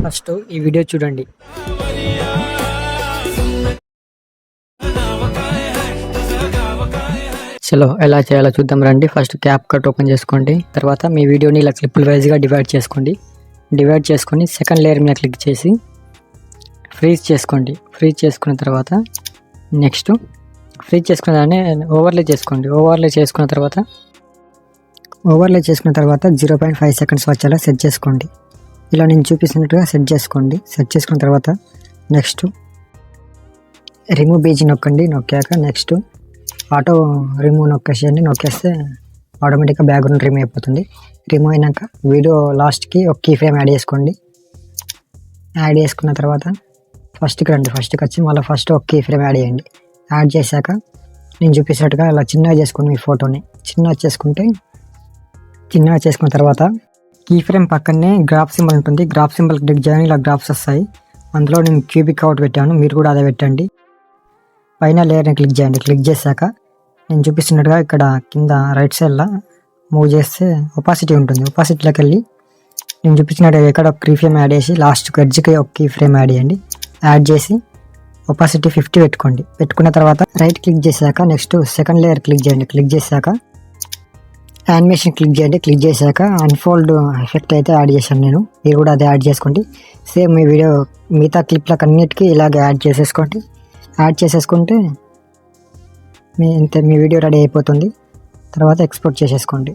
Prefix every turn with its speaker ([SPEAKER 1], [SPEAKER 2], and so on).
[SPEAKER 1] First ఈ video చూడండి. చలో ఎలా చేయాలో చూద్దాం రండి. ఫస్ట్ క్యాప్ కట్ ఓపెన్ చేసుకోండి. తర్వాత మీ వీడియోని ఇలా క్లిప్పుల వైజ్గా డివైడ్ చేసుకోండి. డివైడ్ చేసుకొని సెకండ్ లేయర్ మీద క్లిక్ చేసి ఫ్రీజ్ చేసుకోండి. ఫ్రీజ్ చేసుకున్న తర్వాత నెక్స్ట్ ఫ్రీజ్ చేసుకున్న దాన్ని ఓవర్లే చేసుకోండి. ఓవర్లే చేసుకున్న తర్వాత 0.5 సెకండ్స్ వచ్చేలా సెట్ చేసుకోండి. ఇలా నేను చూపిస్తున్నట్టుగా సెట్ చేసుకోండి. సెట్ చేసుకున్న తర్వాత నెక్స్ట్ రిమూవ్ బీజీ నొక్కండి. నొక్కాక నెక్స్ట్ ఆటో రిమూవ్ నొక్కేసేయండి. నొక్కేస్తే ఆటోమేటిక్గా బ్యాక్గ్రౌండ్ రిమూవ్ అయిపోతుంది. రిమూవ్ అయినాక వీడియో లాస్ట్కి ఒక కీ ఫ్రేమ్ యాడ్ చేసుకోండి. యాడ్ చేసుకున్న తర్వాత ఫస్ట్కి రండి. ఫస్ట్కి వచ్చి మళ్ళీ ఫస్ట్ ఒక కీ ఫ్రేమ్ యాడ్ చేయండి. యాడ్ చేశాక నేను చూపించినట్టుగా ఇలా చిన్నగా చేసుకోండి. మీ ఫోటోని చిన్నగా చేసుకున్న తర్వాత కీ ఫ్రేమ్ పక్కనే గ్రాఫ్ సింబల్ ఉంటుంది. గ్రాఫ్ సింబల్ క్లిక్ చేయండి. ఇలా గ్రాఫ్స్ వస్తాయి. అందులో నేను క్యూబిక్ అవుట్ పెట్టాను. మీరు కూడా అదే పెట్టండి. పైన లేయర్ని క్లిక్ చేయండి. క్లిక్ చేశాక నేను చూపిస్తున్నట్టుగా ఇక్కడ కింద రైట్ సైడ్లో మూవ్ చేస్తే ఒపాసిటీ ఉంటుంది. ఒపాసిటీలోకి వెళ్ళి నేను చూపించినట్టుగా ఇక్కడ ఒక కీ ఫ్రేమ్ యాడ్ చేసి లాస్ట్కి ఎడ్జ్కి ఒక కీ ఫ్రేమ్ యాడ్ చేయండి. యాడ్ చేసి ఒపాసిటీ 50 పెట్టుకోండి. పెట్టుకున్న తర్వాత రైట్ క్లిక్ చేశాక నెక్స్ట్ సెకండ్ లేయర్ క్లిక్ చేయండి. క్లిక్ చేశాక యానిమేషన్ క్లిక్ చేయండి. క్లిక్ చేశాక అన్ఫోల్డ్ ఎఫెక్ట్ అయితే యాడ్ చేశాను నేను. మీరు కూడా అదే యాడ్ చేసుకోండి. సేమ్ మీ వీడియో మిగతా క్లిప్లకు అన్నిటికీ ఇలాగ యాడ్ చేసేసుకోండి. యాడ్ చేసేసుకుంటే మీ వీడియో రెడీ అయిపోతుంది. తర్వాత ఎక్స్పోర్ట్ చేసేసుకోండి.